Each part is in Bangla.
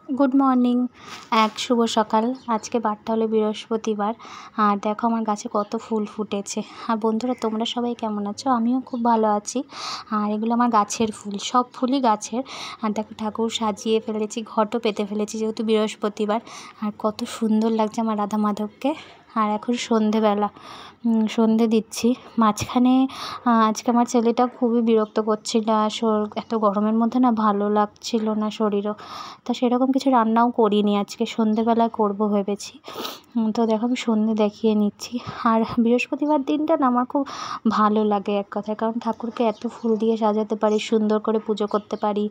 Good morning. শুভ সকাল। আজকে বারটা হলো বৃহস্পতিবার। আর দেখো আমার গাছে কত ফুল ফুটেছে। আর বন্ধুরা, তোমরা সবাই কেমন আছো? আমিও খুব ভালো আছি। আর এগুলো আমার গাছের ফুল, সব ফুলই গাছের। আর দেখো ঠাকুর সাজিয়ে ফেলেছি, ঘটও পেতে ফেলেছি যেহেতু বৃহস্পতিবার। আর কত সুন্দর লাগছে আমার রাধা মাধবকে। আর এখন সন্ধেবেলা, সন্ধে দিচ্ছি। মাঝখানে আজকে আমার ছেলেটা খুবই বিরক্ত করছিল। এত গরমের মধ্যে না ভালো লাগছিল না শরীরও, তা সেরকম কিছু রান্নাও করিনি, আজকে সন্ধেবেলায় করব ভেবেছি। তো দেখো আমি সন্ধে দেখিয়ে নিচ্ছি। আর বৃহস্পতিবার দিনটা না আমার খুব ভালো লাগে এক কথায়, কারণ ঠাকুরকে এত ফুল দিয়ে সাজাতে পারি, সুন্দর করে পুজো করতে পারি।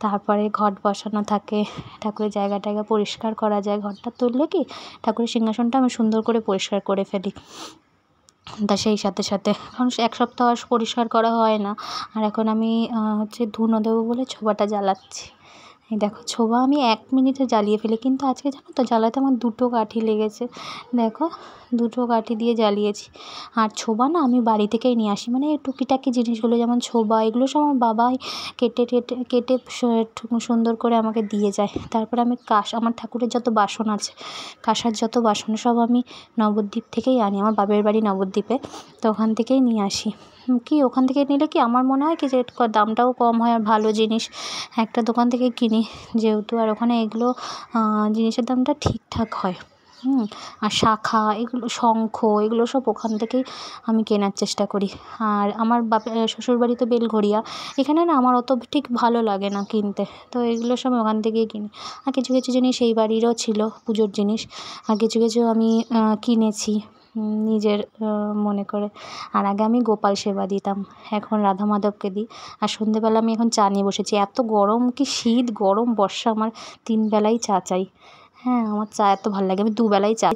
তারপরে ঘট বসানো থাকে, ঠাকুরের জায়গাটাকে পরিষ্কার করা যায়। ঘরটা তুললে কি ঠাকুরের সিংহাসনটা আমি সুন্দর করে পরিষ্কার করে ফেলি। তা সেই সাথে সাথে কারণ এক সপ্তাহ আর পরিষ্কার করা হয় না। আর এখন আমি ধুনো দেবো বলে ছোবাটা জ্বালাচ্ছি। এই দেখো, ছোবা আমি 1 মিনিটে জ্বালিয়ে ফেলি, কিন্তু আজকে জানো তো জ্বালাতে আমার 2টো কাঠি লেগেছে। দেখো, 2টো কাঠি দিয়ে জ্বালিয়েছি। আর ছোবা না আমি বাড়ি থেকেই নিয়ে আসি, মানে এই টুকিটাকি জিনিসগুলো যেমন ছোবা, এগুলো সব আমার বাবাই কেটে কেটে সুন্দর করে আমাকে দিয়ে যায়। তারপরে আমি আমার ঠাকুরের যত বাসন আছে, কাঁসার যত বাসন সব আমি নবদ্বীপ থেকেই আনি। আমার বাপের বাড়ি নবদ্বীপে, তো ওখান থেকেই নিয়ে আসি। ওখান থেকে নিলে কি আমার মনে হয় কি যে দামটাও কম হয়, আর ভালো জিনিস একটা দোকান থেকে কিনি যেহেতু, আর ওখানে এগুলো জিনিসের দামটা ঠিকঠাক হয়। আর শাঁখা, এগুলো শঙ্খ, এগুলো সব ওখান থেকেই আমি কেনার চেষ্টা করি। আর আমার শ্বশুরবাড়ি তো বেলঘরিয়া, এখানে না আমার অত ঠিক ভালো লাগে না কিনতে, তো এগুলো সব ওখান থেকেই কিনি। আর কিছু কিছু জিনিস এই বাড়িরও ছিল পুজোর জিনিস, আর কিছু কিছু আমি কিনেছি নিজের মনে করে। আর আগে আমি গোপাল সেবা দিতাম, এখন রাধা মাধবকে দিই। আর সন্ধেবেলা আমি এখন চা নিয়ে বসেছি। এত গরম, কি শীত, গরম, বর্ষা, আমার 3 বেলাই চা চাই। হ্যাঁ, আমার চা এত ভালো লাগে, আমি 2 বেলাই চা